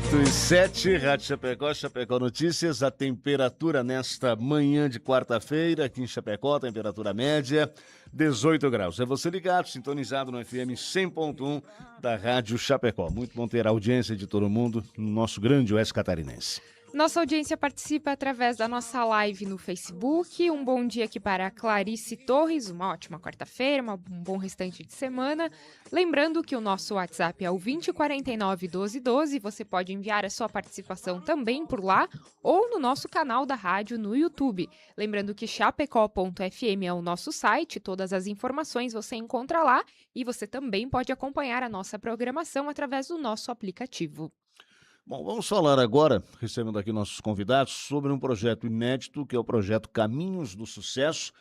8h07, Rádio Chapecó, Chapecó Notícias. A temperatura nesta manhã de quarta-feira aqui em Chapecó, temperatura média 18 graus. É você ligado, sintonizado no FM 100.1 da Rádio Chapecó. Muito bom ter a audiência de todo mundo no nosso grande Oeste Catarinense. Nossa audiência participa através da nossa live no Facebook. Um bom dia aqui para Clarice Torres, uma ótima quarta-feira, um bom restante de semana. Lembrando que o nosso WhatsApp é o 2049-1212. Você pode enviar a sua participação também por lá ou no nosso canal da rádio no YouTube. Lembrando que chapecó.fm é o nosso site, todas as informações você encontra lá e você também pode acompanhar a nossa programação através do nosso aplicativo. Bom, vamos falar agora, recebendo aqui nossos convidados, sobre um projeto inédito, que é o projeto Caminhos do Sucesso,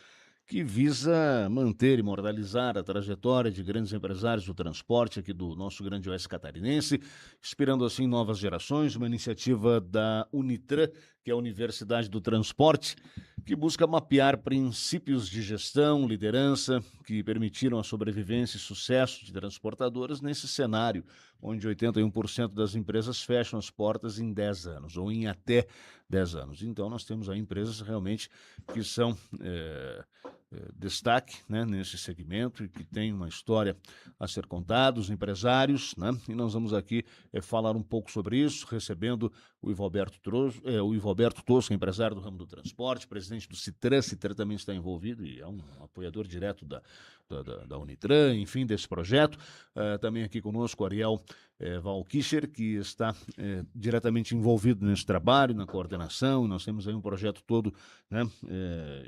que visa manter e imortalizar a trajetória de grandes empresários do transporte aqui do nosso grande Oeste Catarinense, inspirando assim novas gerações, uma iniciativa da Unitran, que é a Universidade do Transporte, que busca mapear princípios de gestão, liderança, que permitiram a sobrevivência e sucesso de transportadoras nesse cenário, onde 81% das empresas fecham as portas em 10 anos, ou em até 10 anos. Então, nós temos aí empresas realmente que são destaque, né, nesse segmento e que tem uma história a ser contada, os empresários, né? E nós vamos aqui falar um pouco sobre isso, recebendo o Ivo Alberto Tosco, empresário do ramo do transporte, presidente do Citran. Citran também está envolvido e é um apoiador direto da Unitran, enfim, desse projeto. Também aqui conosco o Ariel Valkischer, que está diretamente envolvido nesse trabalho, na coordenação. Nós temos aí um projeto todo, né,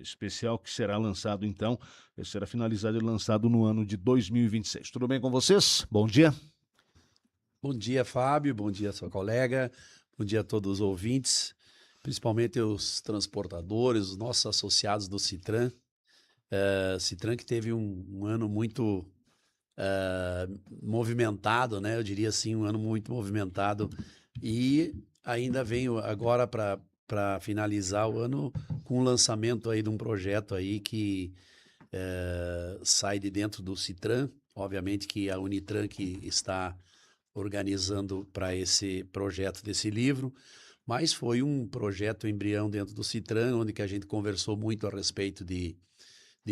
especial que será lançado então, será finalizado e lançado no ano de 2026. Tudo bem com vocês? Bom dia. Bom dia, Fábio. Bom dia, sua colega. Bom dia a todos os ouvintes, principalmente os transportadores, os nossos associados do Citran. Citran que teve um ano muito movimentado, né? Eu diria assim, um ano muito movimentado. E ainda venho agora para finalizar o ano com o lançamento aí de um projeto aí que sai de dentro do Citran. Obviamente que a Unitran que está organizando para esse projeto desse livro, mas foi um projeto embrião dentro do Citran, onde que a gente conversou muito a respeito de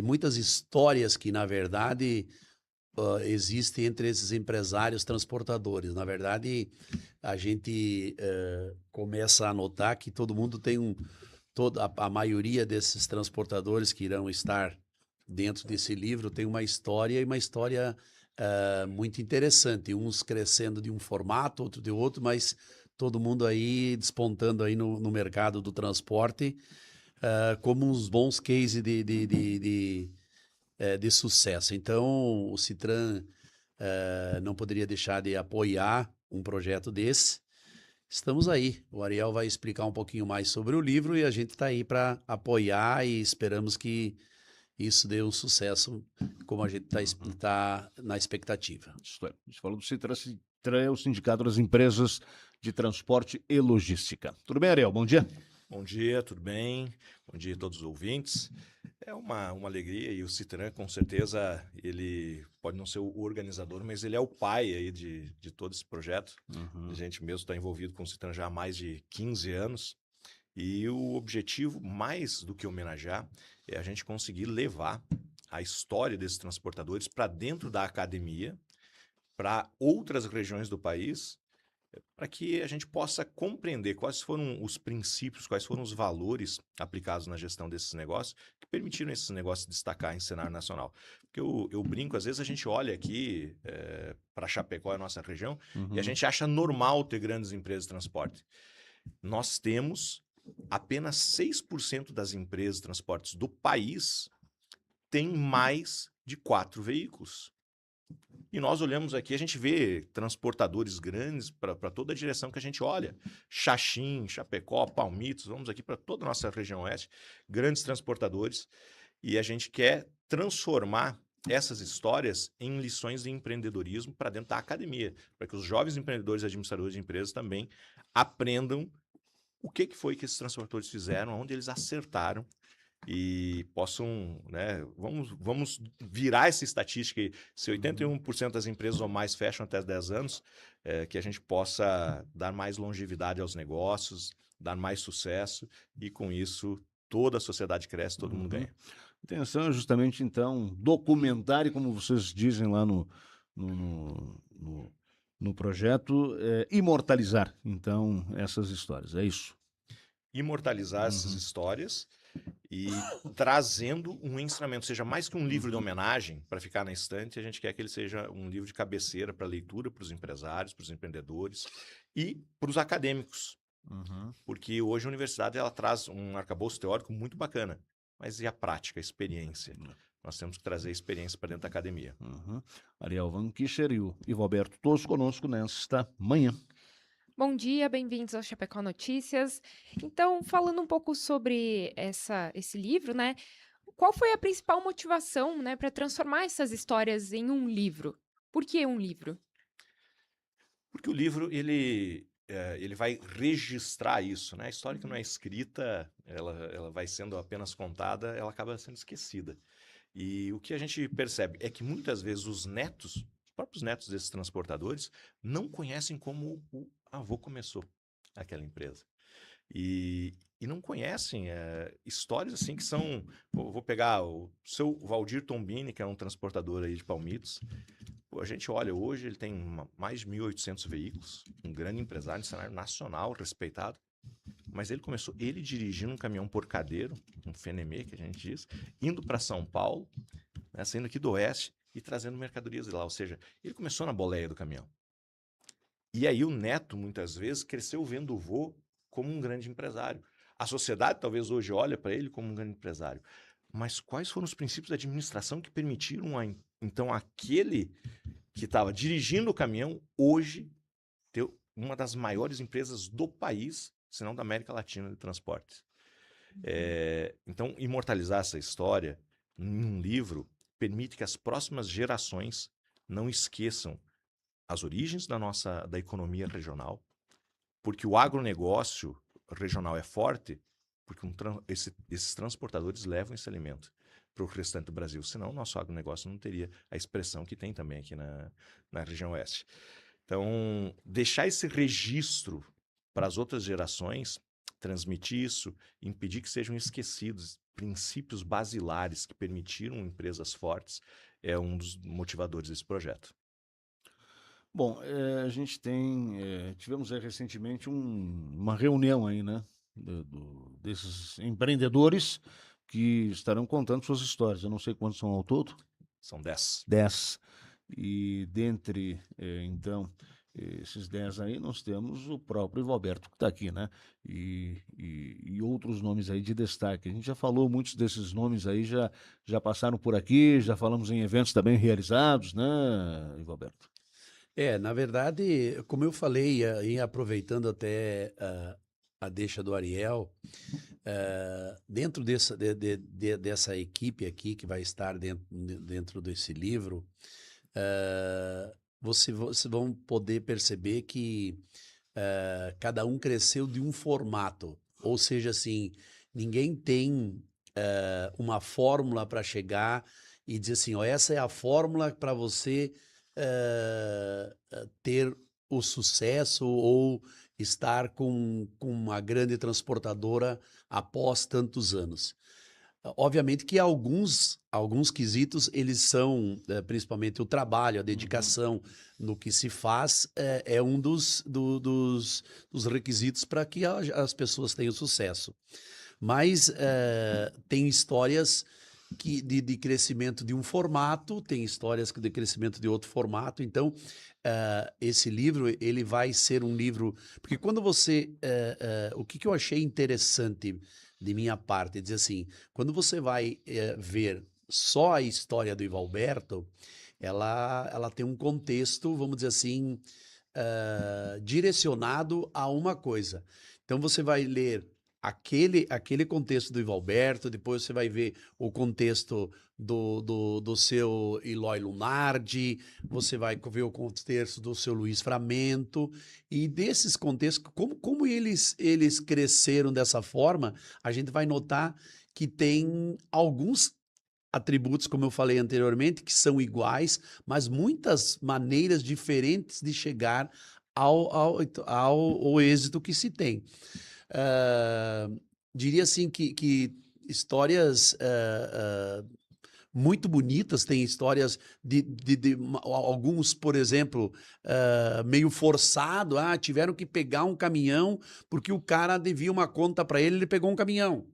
muitas histórias que, na verdade, existem entre esses empresários transportadores. Na verdade, a gente começa a notar que todo mundo tem a maioria desses transportadores que irão estar dentro desse livro tem uma história, e uma história muito interessante, uns crescendo de um formato, outro de outro, mas todo mundo aí despontando aí no mercado do transporte como uns bons cases de sucesso. Então, o Citran não poderia deixar de apoiar um projeto desse. Estamos aí. O Ariel vai explicar um pouquinho mais sobre o livro e a gente está aí para apoiar e esperamos que isso dê um sucesso, como a gente está na expectativa. A gente falou do Citran. Citran é o Sindicato das Empresas de Transporte e Logística. Tudo bem, Ariel? Bom dia. Bom dia, tudo bem? Bom dia a todos os ouvintes. É uma alegria, e o Citran, com certeza, ele pode não ser o organizador, mas ele é o pai aí de todo esse projeto. A gente mesmo está envolvido com o Citran já há mais de 15 anos. E o objetivo, mais do que homenagear, é a gente conseguir levar a história desses transportadores para dentro da academia, para outras regiões do país, para que a gente possa compreender quais foram os princípios, quais foram os valores aplicados na gestão desses negócios que permitiram esses negócios destacar em cenário nacional. Porque eu brinco, às vezes a gente olha aqui para Chapecó, a nossa região, e a gente acha normal ter grandes empresas de transporte. Nós temos apenas 6% das empresas de transportes do país tem mais de 4 veículos. E nós olhamos aqui, a gente vê transportadores grandes para toda a direção que a gente olha. Xaxim, Chapecó, Palmitos, vamos aqui para toda a nossa região oeste, grandes transportadores. E a gente quer transformar essas histórias em lições de empreendedorismo para dentro da academia, para que os jovens empreendedores e administradores de empresas também aprendam o que foi que esses transportadores fizeram, onde eles acertaram, e possam, né, vamos virar essa estatística aí. Se 81% das empresas ou mais fecham até 10 anos, que a gente possa dar mais longevidade aos negócios, dar mais sucesso e com isso toda a sociedade cresce, todo mundo ganha. A intenção é justamente, então, documentar e, como vocês dizem lá no, no, no projeto, imortalizar, então, essas histórias. É isso. Imortalizar essas histórias e trazendo um ensinamento, seja mais que um livro de homenagem para ficar na estante, a gente quer que ele seja um livro de cabeceira para leitura para os empresários, para os empreendedores e para os acadêmicos, porque hoje a universidade ela traz um arcabouço teórico muito bacana, mas e a prática, a experiência? Nós temos que trazer a experiência para dentro da academia. Ariel Van Kischer e o Ivo Alberto, todos conosco nesta manhã. Bom dia, bem-vindos ao Chapecó Notícias. Então, falando um pouco sobre esse livro, né? Qual foi a principal motivação, né, para transformar essas histórias em um livro? Por que um livro? Porque o livro, ele vai registrar isso, né? A história que não é escrita, ela vai sendo apenas contada, ela acaba sendo esquecida. E o que a gente percebe é que muitas vezes os próprios netos desses transportadores, não conhecem como o avô começou aquela empresa. E não conhecem histórias assim que são... Vou pegar o seu Valdir Tombini, que é um transportador aí de Palmitos. Pô, a gente olha hoje, ele tem mais de 1.800 veículos, um grande empresário de cenário nacional, respeitado. Mas ele começou, ele dirigindo um caminhão porcadeiro, um Fenemê, que a gente diz, indo para São Paulo, né, saindo aqui do Oeste e trazendo mercadorias de lá. Ou seja, ele começou na boleia do caminhão. E aí o neto, muitas vezes, cresceu vendo o vô como um grande empresário. A sociedade talvez hoje olhe para ele como um grande empresário. Mas quais foram os princípios da administração que permitiram, então, aquele que estava dirigindo o caminhão, hoje, ter uma das maiores empresas do país, se não da América Latina, de transportes? Então, imortalizar essa história em um livro permite que as próximas gerações não esqueçam as origens da economia regional, porque o agronegócio regional é forte, porque esses transportadores levam esse alimento para o restante do Brasil, senão o nosso agronegócio não teria a expressão que tem também aqui na região oeste. Então, deixar esse registro para as outras gerações, transmitir isso, impedir que sejam esquecidos princípios basilares que permitiram empresas fortes, é um dos motivadores desse projeto. Bom, a gente tivemos recentemente uma reunião aí, né, desses empreendedores que estarão contando suas histórias. Eu não sei quantos são ao todo. São 10. 10. E dentre, então, esses 10 aí, nós temos o próprio Ivo Alberto, que está aqui, né? E outros nomes aí de destaque. A gente já falou, muitos desses nomes aí já passaram por aqui, já falamos em eventos também realizados, né, Ivo Alberto? Na verdade, como eu falei, e aproveitando até a deixa do Ariel, dentro dessa equipe aqui que vai estar dentro desse livro, vocês vão poder perceber que cada um cresceu de um formato, ou seja, assim, ninguém tem uma fórmula para chegar e dizer assim, ó, essa é a fórmula para você ter o sucesso ou estar com uma grande transportadora após tantos anos. Obviamente que alguns quesitos, eles são, principalmente o trabalho, a dedicação no que se faz, é um dos requisitos para que as pessoas tenham sucesso. Mas tem histórias de crescimento de um formato, tem histórias de crescimento de outro formato. Então, esse livro, ele vai ser um livro... Porque quando você... o que eu achei interessante de minha parte, é dizer assim, quando você vai ver só a história do Ivo Alberto, ela tem um contexto, vamos dizer assim, direcionado a uma coisa. Então, você vai ler aquele contexto do Ivo Alberto, depois você vai ver o contexto do seu Eloy Lunardi, você vai ver o contexto do seu Luiz Framento, e desses contextos, como eles cresceram dessa forma, a gente vai notar que tem alguns atributos, como eu falei anteriormente, que são iguais, mas muitas maneiras diferentes de chegar ao êxito que se tem. Ah, diria assim que histórias muito bonitas, tem histórias alguns, por exemplo, meio forçado, tiveram que pegar um caminhão porque o cara devia uma conta para ele, ele pegou um caminhão.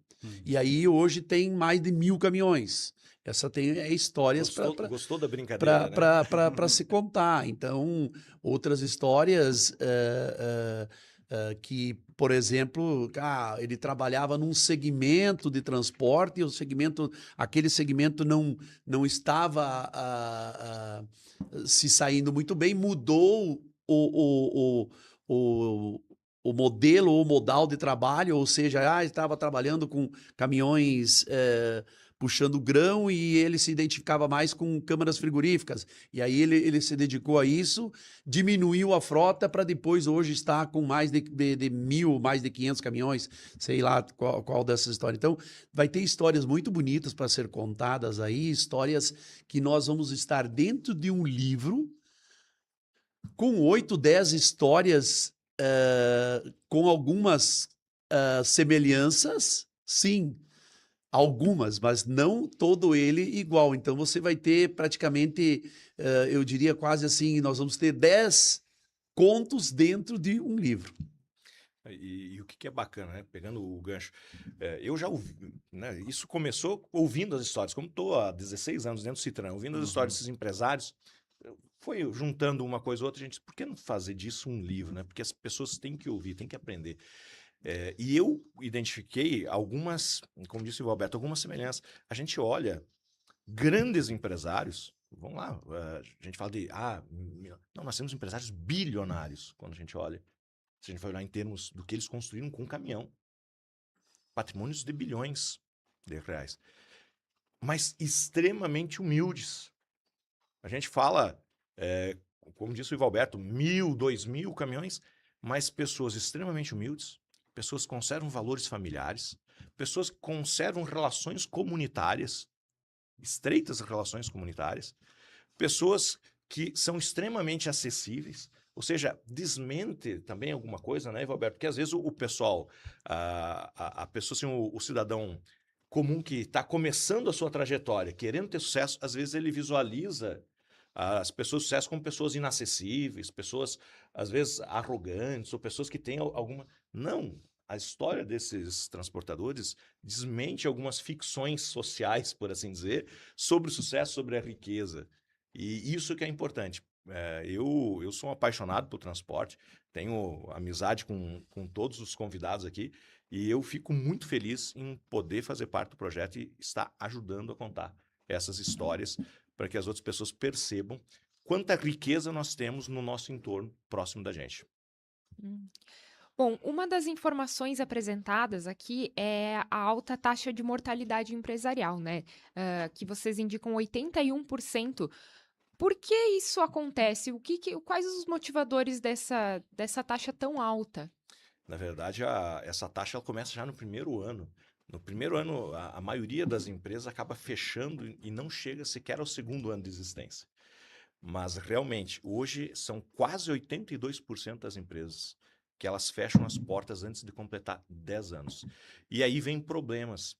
E aí hoje tem mais de 1.000 caminhões. Essa tem histórias Gostou da brincadeira, né? para se contar. Então, outras histórias que, por exemplo, ele trabalhava num segmento de transporte e aquele segmento não estava se saindo muito bem, mudou o modelo ou modal de trabalho, ou seja, estava trabalhando com caminhões puxando grão e ele se identificava mais com câmaras frigoríficas. E aí ele se dedicou a isso, diminuiu a frota para depois hoje estar com mais de 1.000, mais de 500 caminhões, sei lá qual dessas histórias. Então, vai ter histórias muito bonitas para ser contadas aí, histórias que nós vamos estar dentro de um livro com 8, 10 histórias com algumas semelhanças, sim, algumas, mas não todo ele igual. Então você vai ter praticamente, eu diria quase assim, nós vamos ter 10 contos dentro de um livro. E o que é bacana, né? Pegando o gancho, eu já ouvi, né? Isso começou ouvindo as histórias, como estou há 16 anos dentro do Citran, ouvindo as histórias desses empresários, foi juntando uma coisa ou outra, gente, por que não fazer disso um livro, né? Porque as pessoas têm que ouvir, têm que aprender. E eu identifiquei algumas, como disse o Alberto, algumas semelhanças. A gente olha grandes empresários, vamos lá, a gente fala de, não, nós temos empresários bilionários, quando a gente olha. Se a gente vai olhar em termos do que eles construíram com um caminhão. Patrimônios de bilhões de reais. Mas extremamente humildes. A gente fala, como disse o Ivo Alberto, 1.000, 2.000 caminhões, mas pessoas extremamente humildes, pessoas que conservam valores familiares, pessoas que conservam relações comunitárias, estreitas relações comunitárias, pessoas que são extremamente acessíveis, ou seja, desmente também alguma coisa, né, Ivo Alberto? Porque às vezes o pessoal, a pessoa, assim, o cidadão comum que está começando a sua trajetória, querendo ter sucesso, às vezes ele visualiza as pessoas de sucesso como pessoas inacessíveis, pessoas, às vezes, arrogantes, ou pessoas que têm alguma... Não, a história desses transportadores desmente algumas ficções sociais, por assim dizer, sobre o sucesso, sobre a riqueza. E isso que é importante. Eu sou um apaixonado por transporte, tenho amizade com todos os convidados aqui, e eu fico muito feliz em poder fazer parte do projeto e estar ajudando a contar essas histórias para que as outras pessoas percebam quanta riqueza nós temos no nosso entorno próximo da gente. Bom, uma das informações apresentadas aqui é a alta taxa de mortalidade empresarial, né? Que vocês indicam 81%. Por que isso acontece? Quais os motivadores dessa taxa tão alta? Na verdade, essa taxa ela começa já no primeiro ano. No primeiro ano, a maioria das empresas acaba fechando e não chega sequer ao segundo ano de existência. Mas, realmente, hoje são quase 82% das empresas que elas fecham as portas antes de completar 10 anos. E aí vem problemas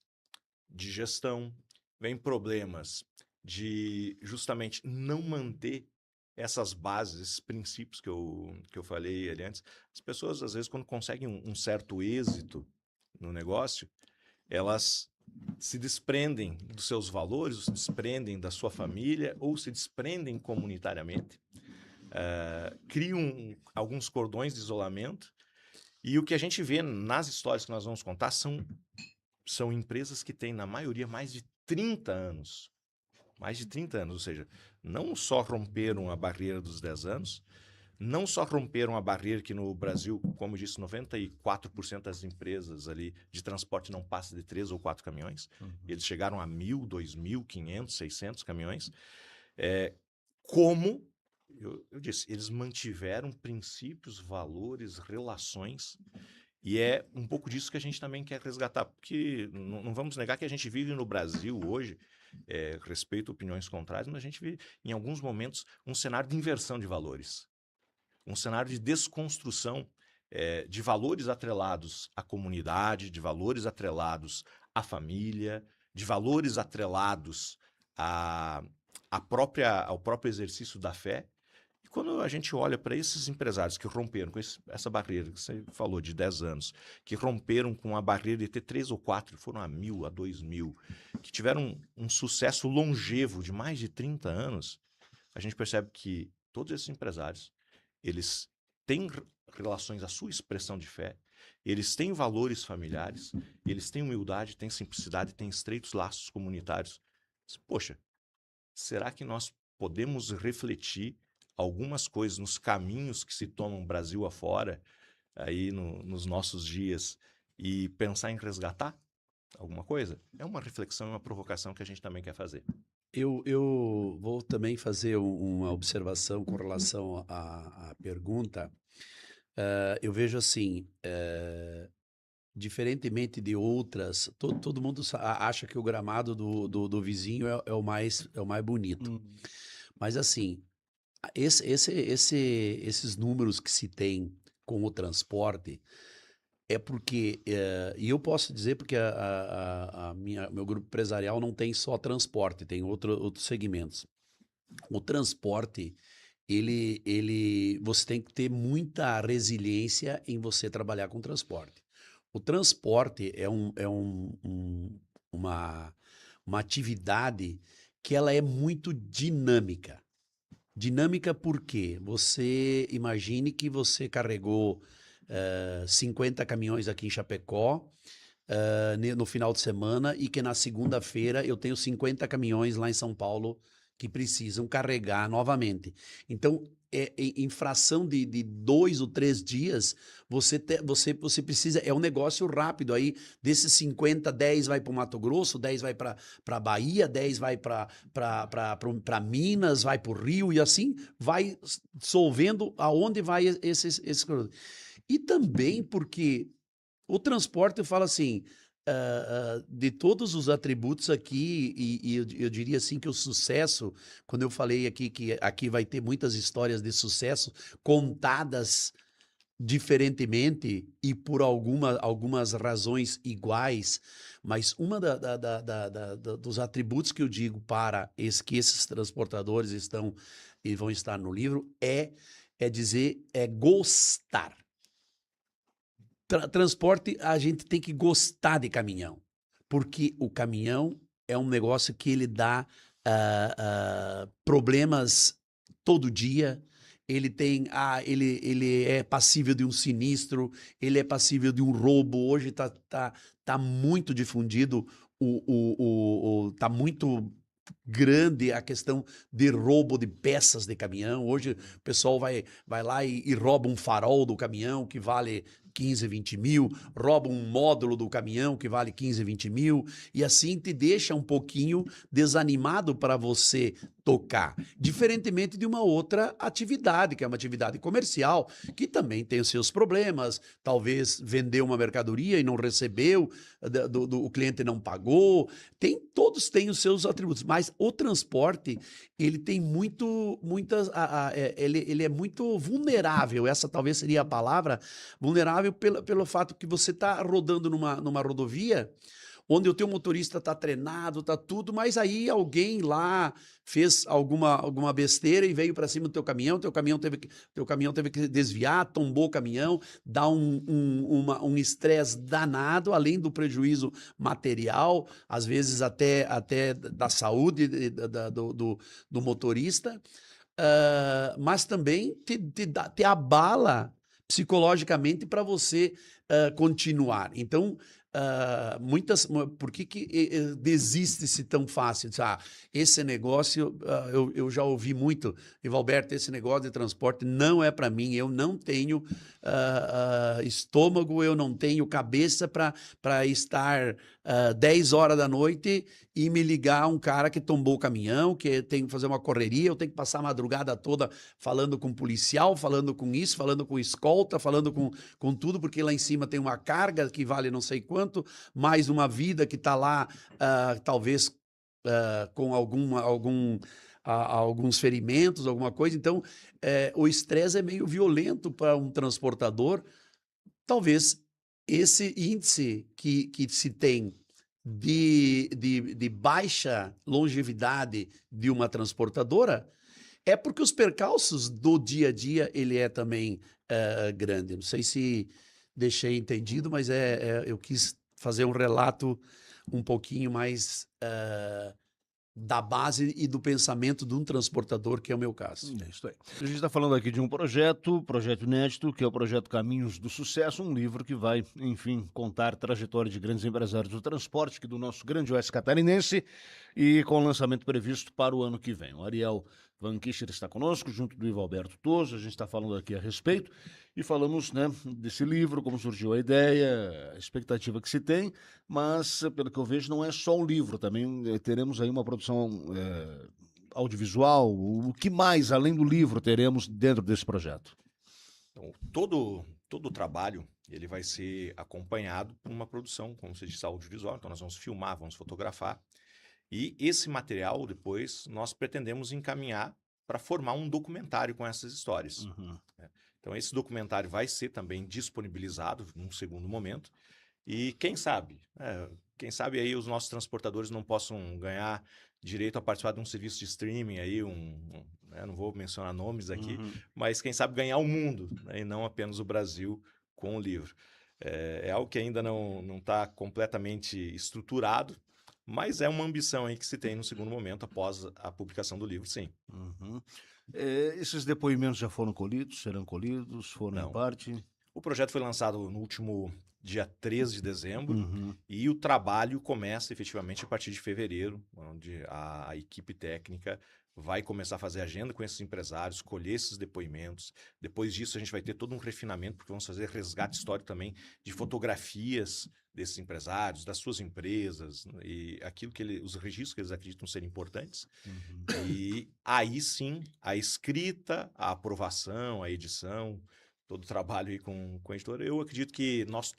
de gestão, vem problemas de justamente não manter essas bases, esses princípios que eu falei ali antes. As pessoas, às vezes, quando conseguem um certo êxito no negócio, elas se desprendem dos seus valores, ou se desprendem da sua família, ou se desprendem comunitariamente, criam alguns cordões de isolamento, e o que a gente vê nas histórias que nós vamos contar são empresas que têm, na maioria, mais de 30 anos. Mais de 30 anos, ou seja, não só romperam a barreira dos 10 anos, não só romperam a barreira que no Brasil, como eu disse, 94% das empresas ali de transporte não passa de 3 ou 4 caminhões. Eles chegaram a 1.000, 2.000, 500, 600 caminhões. Como eu disse, eles mantiveram princípios, valores, relações E é um pouco disso que a gente também quer resgatar, porque não vamos negar que a gente vive no Brasil hoje, respeito opiniões contrárias, mas a gente vive, em alguns momentos, um cenário de inversão de valores, um cenário de desconstrução de valores atrelados à comunidade, de valores atrelados à família, de valores atrelados ao próprio exercício da fé. E quando a gente olha para esses empresários que romperam com essa barreira, que você falou de 10 anos, que romperam com a barreira de ter 3 ou 4, foram a 1.000, a 2.000, que tiveram um sucesso longevo de mais de 30 anos, a gente percebe que todos esses empresários, eles têm relações à sua expressão de fé, eles têm valores familiares, eles têm humildade, têm simplicidade, têm estreitos laços comunitários. Poxa, será que nós podemos refletir algumas coisas nos caminhos que se tomam Brasil afora, aí nos nossos dias, e pensar em resgatar alguma coisa? É uma reflexão, uma provocação que a gente também quer fazer. Eu vou também fazer uma observação com relação à pergunta. Eu vejo assim, diferentemente de outras, todo mundo acha que o gramado do vizinho é o mais bonito. Mas assim, esses números que se tem com o transporte é porque, e eu posso dizer porque meu grupo empresarial não tem só transporte, tem outros segmentos. O transporte, você tem que ter muita resiliência em você trabalhar com transporte. O transporte é uma atividade que ela é muito dinâmica. Dinâmica porque você imagine que você carregou 50 caminhões aqui em Chapecó no final de semana e que na segunda-feira eu tenho 50 caminhões lá em São Paulo que precisam carregar novamente. Então, em fração de 2 ou 3 dias, você precisa, é um negócio rápido. Aí, desses 50, 10 vai para o Mato Grosso, 10 vai para a Bahia, 10 vai para Minas, vai para o Rio, e assim vai solvendo aonde vai esses. E também porque o transporte fala assim, de todos os atributos aqui, e eu diria assim que o sucesso, quando eu falei aqui que aqui vai ter muitas histórias de sucesso contadas diferentemente e por algumas razões iguais, mas uma dos atributos que eu digo para que esses transportadores estão e vão estar no livro é gostar. Transporte, a gente tem que gostar de caminhão, porque o caminhão é um negócio que ele dá problemas todo dia. Ele tem, ele é passível de um sinistro, ele é passível de um roubo. Hoje tá muito difundido, tá muito grande a questão de roubo de peças de caminhão. Hoje o pessoal vai lá e rouba um farol do caminhão que vale 15, 20 mil, rouba um módulo do caminhão que vale 15, 20 mil, e assim te deixa um pouquinho desanimado para você tocar. Diferentemente de uma outra atividade, que é uma atividade comercial, que também tem os seus problemas. Talvez vendeu uma mercadoria e não recebeu, o cliente não pagou. Todos têm os seus atributos, mas o transporte, ele tem ele é muito vulnerável, essa talvez seria a palavra, vulnerável pelo fato que você está rodando numa rodovia onde o teu motorista está treinado, está tudo, mas aí alguém lá fez alguma besteira e veio para cima do teu caminhão teve que desviar, tombou o caminhão, dá um estresse danado, além do prejuízo material, às vezes até da saúde do motorista, mas também te abala psicologicamente para você continuar. Então, por que desiste-se tão fácil? Esse negócio, eu já ouvi muito, Evalberto, esse negócio de transporte não é para mim, eu não tenho estômago, eu não tenho cabeça para estar 10 horas da noite e me ligar um cara que tombou o caminhão, que tem que fazer uma correria, eu tenho que passar a madrugada toda falando com policial, falando com isso, falando com escolta, falando com tudo, porque lá em cima tem uma carga que vale não sei quanto, mais uma vida que está lá, talvez com alguns ferimentos, alguma coisa. Então, o estresse é meio violento para um transportador. Talvez esse índice que se tem de baixa longevidade de uma transportadora é porque os percalços do dia a dia ele é também grande. Não sei se deixei entendido, mas eu quis fazer um relato um pouquinho mais da base e do pensamento de um transportador, que é o meu caso. É isso aí. A gente está falando aqui de um projeto inédito, que é o projeto Caminhos do Sucesso, um livro que vai, enfim, contar a trajetória de grandes empresários do transporte aqui do nosso grande oeste catarinense e com o lançamento previsto para o ano que vem. O Ariel Van Kischer está conosco, junto do Ivo Alberto Toso. A gente está falando aqui a respeito e falamos, né, desse livro, como surgiu a ideia, a expectativa que se tem, mas, pelo que eu vejo, não é só um livro, também teremos aí uma produção audiovisual. O que mais, além do livro, teremos dentro desse projeto? Então, todo o trabalho ele vai ser acompanhado por uma produção, como você disse, audiovisual. Então, nós vamos filmar, vamos fotografar. E esse material, depois, nós pretendemos encaminhar para formar um documentário com essas histórias. Uhum. Então, esse documentário vai ser também disponibilizado num segundo momento. E quem sabe aí os nossos transportadores não possam ganhar direito a participar de um serviço de streaming aí, não vou mencionar nomes aqui, mas quem sabe ganhar o mundo, né, e não apenas o Brasil com o livro. É algo que ainda não está completamente estruturado, mas é uma ambição aí que se tem no segundo momento, após a publicação do livro, sim. Uhum. Esses depoimentos já foram colhidos, serão colhidos, foram Não. em parte? O projeto foi lançado no último dia 13 de dezembro, Uhum. e o trabalho começa efetivamente a partir de fevereiro, onde a equipe técnica vai começar a fazer agenda com esses empresários, colher esses depoimentos. Depois disso, a gente vai ter todo um refinamento, porque vamos fazer resgate histórico também de fotografias desses empresários, das suas empresas, e os registros que eles acreditam ser importantes. Uhum. E aí sim, a escrita, a aprovação, a edição, todo o trabalho aí com a editora. Eu acredito que nós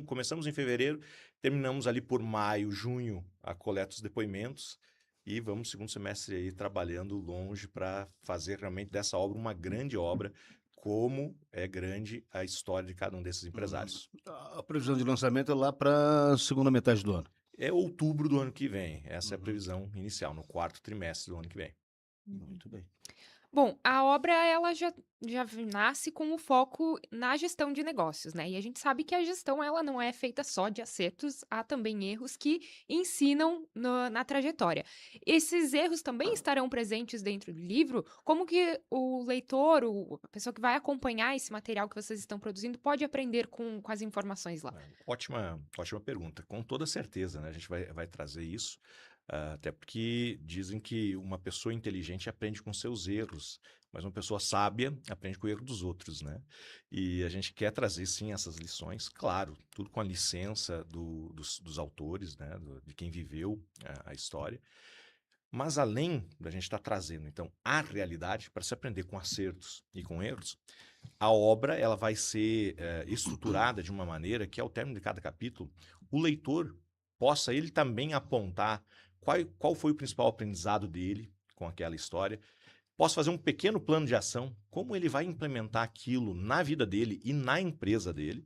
começamos em fevereiro, terminamos ali por maio, junho, a coleta dos depoimentos, e vamos segundo semestre aí trabalhando longe para fazer realmente dessa obra uma grande obra, como é grande a história de cada um desses empresários. A previsão de lançamento é lá para a segunda metade do ano. É outubro do ano que vem, essa é a previsão inicial, no quarto trimestre do ano que vem. Muito bem. Bom, a obra ela já nasce com o foco na gestão de negócios, né? E a gente sabe que a gestão ela não é feita só de acertos, há também erros que ensinam na trajetória. Esses erros também estarão presentes dentro do livro? Como que o leitor, a pessoa que vai acompanhar esse material que vocês estão produzindo, pode aprender com as informações lá? Ótima pergunta. Com toda certeza, né? A gente vai trazer isso. Até porque dizem que uma pessoa inteligente aprende com seus erros, mas uma pessoa sábia aprende com o erro dos outros, né? E a gente quer trazer, sim, essas lições, claro, tudo com a licença dos autores, né? De quem viveu a história. Mas além da gente estar trazendo, então, a realidade para se aprender com acertos e com erros, a obra ela vai ser estruturada de uma maneira que, ao término de cada capítulo, o leitor possa ele também apontar qual foi o principal aprendizado dele com aquela história, possa fazer um pequeno plano de ação, como ele vai implementar aquilo na vida dele e na empresa dele,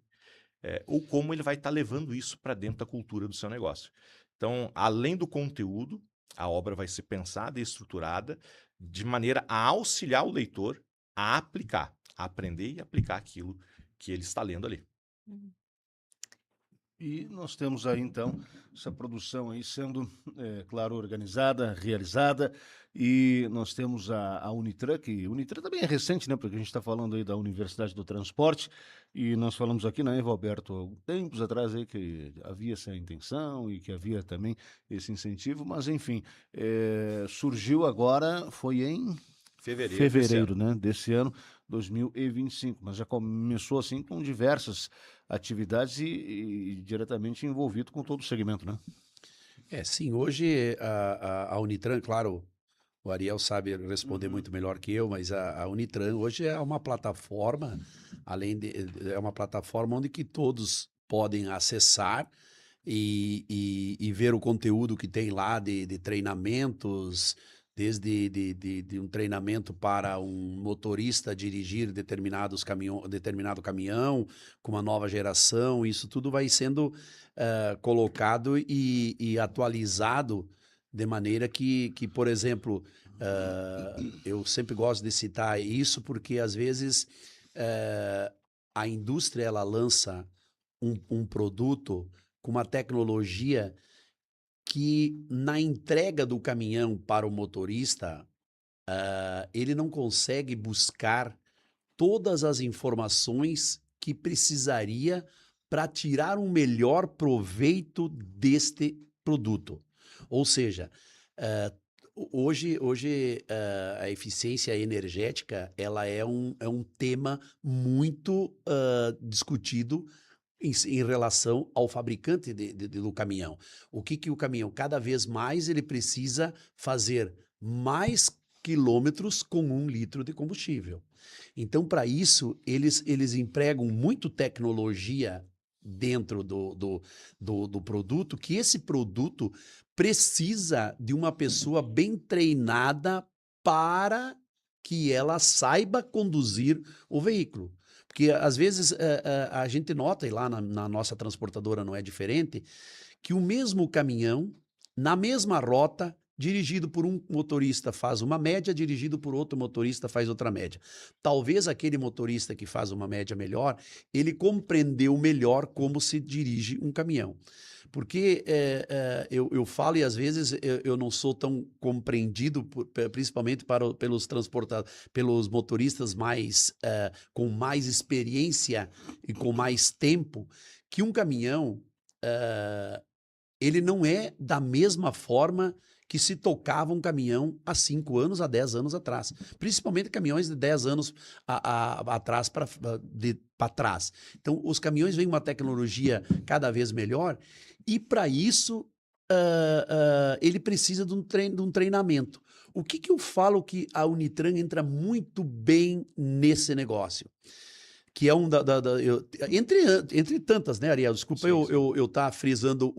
ou como ele vai estar levando isso para dentro da cultura do seu negócio. Então, além do conteúdo, a obra vai ser pensada e estruturada de maneira a auxiliar o leitor a aplicar, a aprender e aplicar aquilo que ele está lendo ali. E nós temos aí, então, essa produção aí sendo, claro, organizada, realizada, e nós temos a Unitran, que Unitran também é recente, né, porque a gente está falando aí da Universidade do Transporte, e nós falamos aqui, né, Alberto, tempos atrás aí que havia essa intenção e que havia também esse incentivo, mas enfim, surgiu agora, foi em Fevereiro né, desse ano, 2025, mas já começou assim com diversas atividades e diretamente envolvido com todo o segmento, né? Sim, hoje a Unitran, claro, o Ariel sabe responder muito melhor que eu, mas a Unitran hoje é uma plataforma, é uma plataforma onde que todos podem acessar e ver o conteúdo que tem lá de treinamentos, desde de um treinamento para um motorista dirigir determinado caminhão com uma nova geração, isso tudo vai sendo colocado e atualizado de maneira que, por exemplo, eu sempre gosto de citar isso porque às vezes a indústria ela lança um produto com uma tecnologia que na entrega do caminhão para o motorista, ele não consegue buscar todas as informações que precisaria para tirar um melhor proveito deste produto. Ou seja, hoje a eficiência energética ela é um tema muito discutido em relação ao fabricante do caminhão. O que o caminhão, cada vez mais, ele precisa fazer mais quilômetros com 1 litro de combustível. Então, para isso, eles empregam muito tecnologia dentro do produto, que esse produto precisa de uma pessoa bem treinada para que ela saiba conduzir o veículo. Porque, às vezes, a gente nota, e lá na nossa transportadora não é diferente, que o mesmo caminhão, na mesma rota, dirigido por um motorista faz uma média, dirigido por outro motorista faz outra média. Talvez aquele motorista que faz uma média melhor, ele compreendeu melhor como se dirige um caminhão. Porque eu falo e às vezes eu não sou tão compreendido, principalmente pelos motoristas com mais experiência e com mais tempo, que um caminhão ele não é da mesma forma que se tocava um caminhão há 5 anos, há 10 anos atrás. Principalmente caminhões de 10 anos atrás para trás. Então, os caminhões vêm uma tecnologia cada vez melhor e, para isso, ele precisa de um treinamento. O que eu falo que a Unitran entra muito bem nesse negócio? Que é entre tantas, né, Ariel? Desculpa eu estar frisando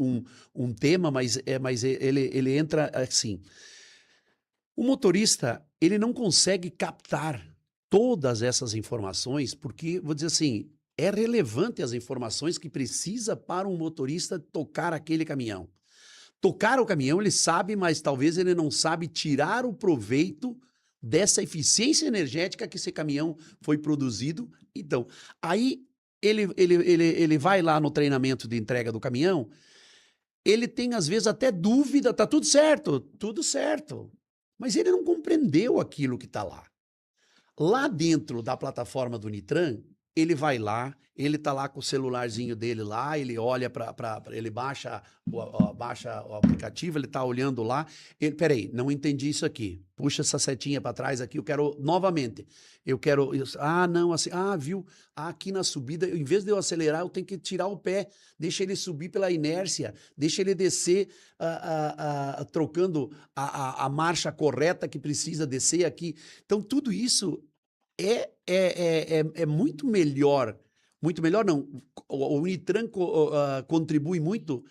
um tema, mas ele entra assim. O motorista, ele não consegue captar todas essas informações, porque, vou dizer assim, é relevante as informações que precisa para um motorista tocar aquele caminhão. Tocar o caminhão, ele sabe, mas talvez ele não sabe tirar o proveito dessa eficiência energética que esse caminhão foi produzido. Então, aí ele vai lá no treinamento de entrega do caminhão, ele tem às vezes até dúvida, tá tudo certo, mas ele não compreendeu aquilo que está lá. Lá dentro da plataforma do Unitran, ele vai lá, ele tá lá com o celularzinho dele lá, ele olha ele baixa o aplicativo, ele tá olhando lá, peraí, não entendi isso aqui, puxa essa setinha para trás aqui, eu quero novamente, não, assim, viu, aqui na subida, em vez de eu acelerar, eu tenho que tirar o pé, deixa ele subir pela inércia, deixa ele descer trocando a marcha correta que precisa descer aqui. Então, tudo isso é muito melhor não, o Unitran contribui muito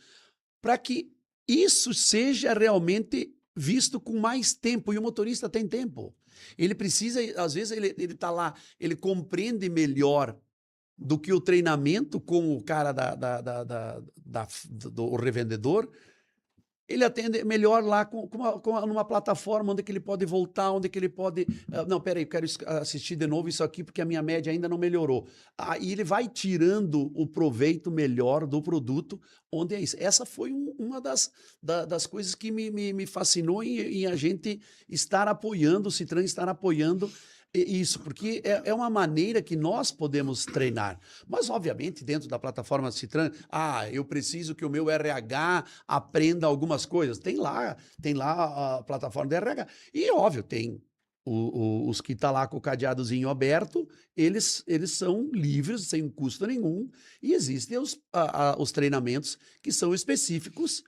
para que isso seja realmente visto com mais tempo, e o motorista tem tempo. Ele precisa, às vezes ele está lá, ele compreende melhor do que o treinamento com o cara do revendedor. Ele atende melhor lá numa plataforma onde que ele pode voltar, onde que ele pode... não, peraí, eu quero assistir de novo isso aqui porque a minha média ainda não melhorou. E ele vai tirando o proveito melhor do produto, onde é isso. Essa foi uma das coisas que me fascinou em a gente estar apoiando, o Citran estar apoiando isso, porque é uma maneira que nós podemos treinar. Mas, obviamente, dentro da plataforma Citran, eu preciso que o meu RH aprenda algumas coisas. Tem lá a plataforma do RH. E, óbvio, tem Os que estão lá com o cadeadozinho aberto, eles são livres, sem custo nenhum, e existem os treinamentos que são específicos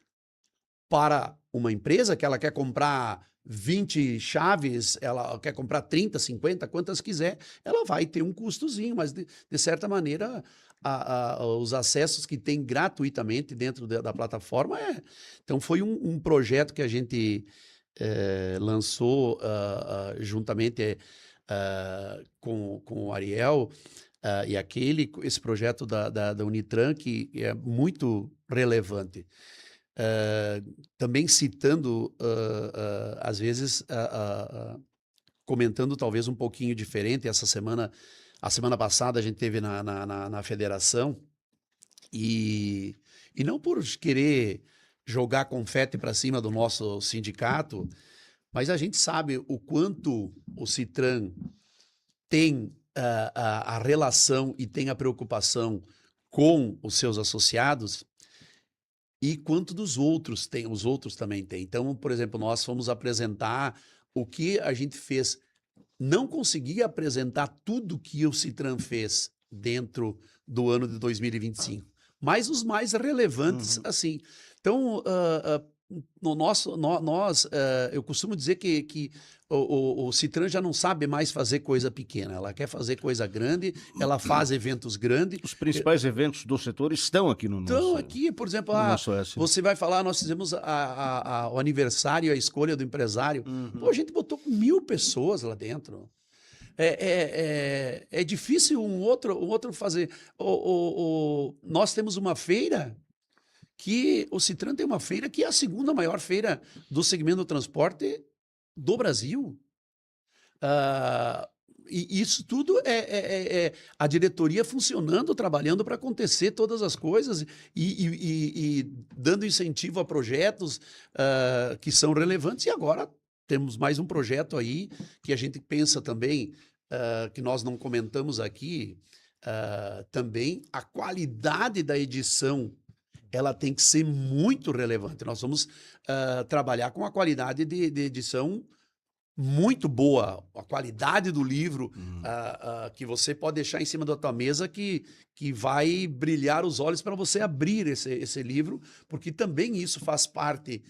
para uma empresa que ela quer comprar 20 chaves, ela quer comprar 30, 50, quantas quiser, ela vai ter um custozinho, mas de certa maneira os acessos que tem gratuitamente dentro da plataforma Então foi um projeto que a gente lançou juntamente com o Ariel e esse projeto da Unitran, que é muito relevante. Também citando, às vezes, comentando talvez um pouquinho diferente, a semana passada a gente teve na federação, e não por querer jogar confete para cima do nosso sindicato, mas a gente sabe o quanto o Citran tem a relação e tem a preocupação com os seus associados, e quanto os outros também têm. Então, por exemplo, nós fomos apresentar o que a gente fez. Não consegui apresentar tudo que o Citran fez dentro do ano de 2025, mas os mais relevantes, assim. Então, eu costumo dizer que o Citran já não sabe mais fazer coisa pequena, ela quer fazer coisa grande, ela faz eventos grandes. Os principais eventos do setor estão aqui no nosso... Estão aqui, por exemplo, você vai falar, nós fizemos o aniversário, a escolha do empresário. Pô, a gente botou 1.000 pessoas lá dentro. É difícil um outro fazer. Nós temos uma feira que o Citran tem uma feira que é a segunda maior feira do segmento do transporte do Brasil. E isso tudo é a diretoria funcionando, trabalhando para acontecer todas as coisas e dando incentivo a projetos que são relevantes. E agora temos mais um projeto aí que a gente pensa também, que nós não comentamos aqui, também a qualidade da edição ela tem que ser muito relevante. Nós vamos trabalhar com a qualidade de edição muito boa, a qualidade do livro que você pode deixar em cima da tua mesa que vai brilhar os olhos para você abrir esse livro, porque também isso faz parte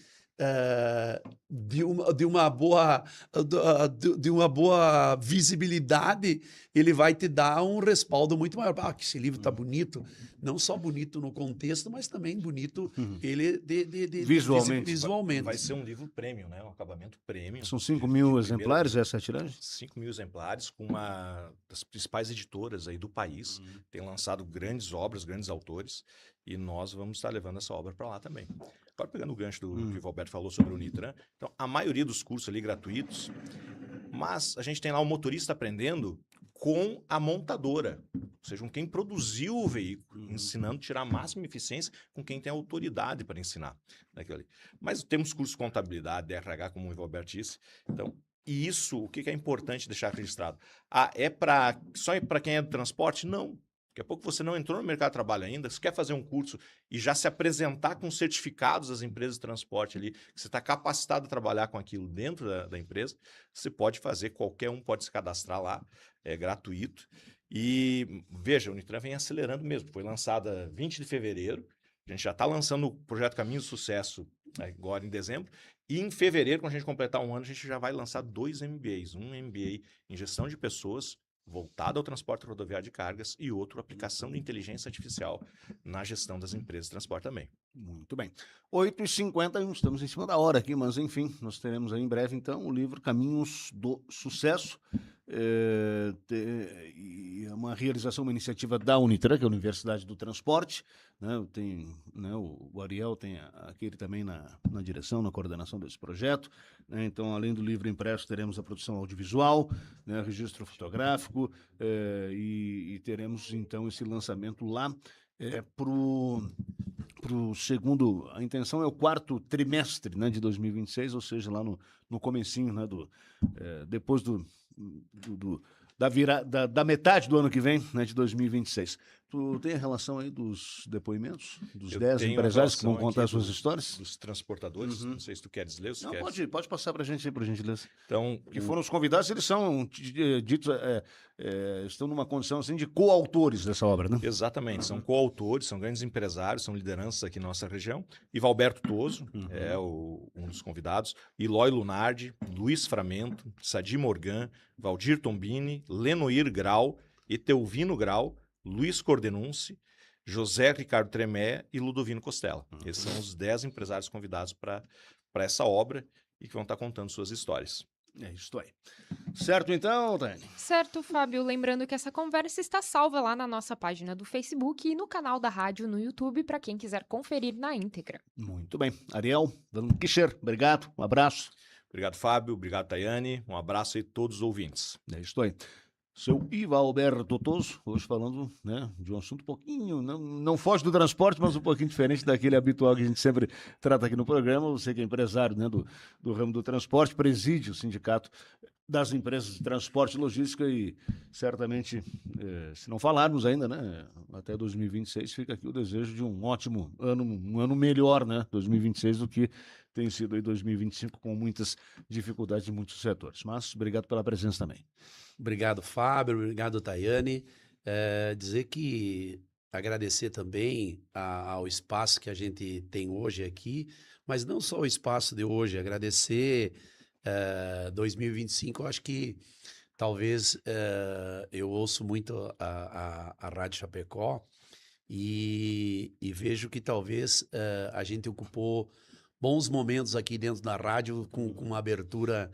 de uma boa visibilidade. Ele vai te dar um respaldo muito maior. Que esse livro está bonito, não só bonito no contexto, mas também bonito ele visualmente. Vai ser um livro premium, né? Um acabamento premium. São 5.000 exemplares essa tiragem? 5.000 exemplares, com uma das principais editoras aí do país. Tem lançado grandes obras, grandes autores, e nós vamos estar levando essa obra para lá também. Agora, pegando o gancho do que o Valberto falou sobre o Unitran, então, a maioria dos cursos ali gratuitos, mas a gente tem lá o motorista aprendendo com a montadora, ou seja, com quem produziu o veículo, ensinando a tirar a máxima eficiência com quem tem autoridade para ensinar naquilo ali. Mas temos cursos de contabilidade, de RH, como o Valberto disse, então, e isso, o que é importante deixar registrado? Só é para quem é do transporte? Não. Daqui a pouco você não entrou no mercado de trabalho ainda, você quer fazer um curso e já se apresentar com certificados das empresas de transporte ali, que você está capacitado a trabalhar com aquilo dentro da empresa, você pode fazer, qualquer um pode se cadastrar lá, é gratuito. E veja, o Unitran vem acelerando mesmo, foi lançada 20 de fevereiro, a gente já está lançando o projeto Caminho do Sucesso agora em dezembro, e em fevereiro, quando a gente completar um ano, a gente já vai lançar 2 MBAs, um MBA em gestão de pessoas, voltado ao transporte rodoviário de cargas, e outro, aplicação de inteligência artificial na gestão das empresas de transporte também. Muito bem. 8h51, estamos em cima da hora aqui, mas enfim, nós teremos aí em breve, então, o livro Caminhos do Sucesso, e é uma realização, uma iniciativa da Unitran, que é a Universidade do Transporte, né? O Ariel tem aquele também na direção, na coordenação desse projeto, né? Então, além do livro impresso, teremos a produção audiovisual, né? Registro fotográfico, e teremos, então, esse lançamento lá para o segundo, a intenção é o 4º trimestre, né, de 2026, ou seja, lá no comecinho, né, depois da metade do ano que vem, né, de 2026. Tu tem a relação aí dos depoimentos, dos Eu 10 tenho a empresários que vão relação contar aqui suas histórias? dos transportadores. Uhum. Não sei se tu queres ler ou se Não, queres. pode passar para a gente aí, por gentileza. Então, Que foram os convidados, eles são ditos, estão numa condição assim de coautores dessa obra, né? exatamente, são coautores, são grandes empresários, são lideranças aqui na nossa região. E Valberto Toso é um dos convidados, Eloy Lunardi, Luiz Framento, Sadi Morgan, Valdir Tombini, Lenoir Grau, Etelvino Grau, Luiz Cordenunci, José Ricardo Tremé e Ludovino Costela. Esses são os 10 empresários convidados para essa obra e que vão estar contando suas histórias. É isso aí. Certo então, Dani? Certo, Fábio. Lembrando que essa conversa está salva lá na nossa página do Facebook e no canal da rádio no YouTube para quem quiser conferir na íntegra. Muito bem. Ariel, Van Kischer, obrigado, um abraço. Obrigado, Fábio. Obrigado, Tayane. Um abraço aí a todos os ouvintes. É isso aí. Seu Ivalberto Toso, hoje falando, né, de um assunto um pouquinho, não foge do transporte, mas um pouquinho diferente daquele habitual que a gente sempre trata aqui no programa. Você que é empresário, né, do ramo do transporte, preside o sindicato das empresas de transporte e logística e certamente, se não falarmos ainda, né, até 2026 fica aqui o desejo de um ótimo ano, um ano melhor, né, 2026 do que tem sido aí 2025 com muitas dificuldades em muitos setores. Mas obrigado pela presença também. Obrigado, Fábio. Obrigado, Tayane. Dizer que agradecer também ao espaço que a gente tem hoje aqui, mas não só o espaço de hoje, agradecer 2025. Eu acho que talvez eu ouço muito a Rádio Chapecó e vejo que talvez a gente ocupou bons momentos aqui dentro da rádio com uma abertura.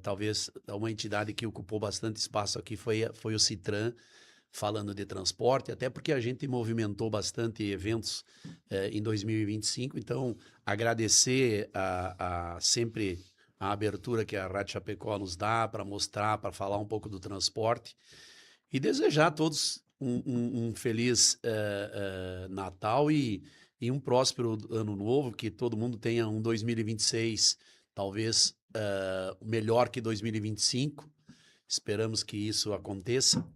Talvez uma entidade que ocupou bastante espaço aqui foi o Citran, falando de transporte, até porque a gente movimentou bastante eventos em 2025, então agradecer sempre a abertura que a Rádio Chapecó nos dá para mostrar, para falar um pouco do transporte e desejar a todos um feliz Natal e um próspero ano novo, que todo mundo tenha um 2026 talvez melhor que 2025. Esperamos que isso aconteça.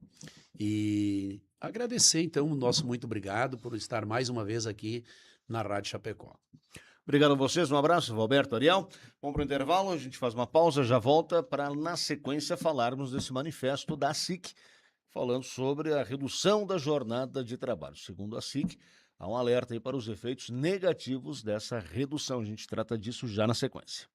E agradecer, então, o nosso muito obrigado por estar mais uma vez aqui na Rádio Chapecó. Obrigado a vocês, um abraço, Valberto, Ariel. Vamos para o intervalo, a gente faz uma pausa, já volta para, na sequência, falarmos desse manifesto da SIC, falando sobre a redução da jornada de trabalho. Segundo a SIC, há um alerta aí para os efeitos negativos dessa redução. A gente trata disso já na sequência.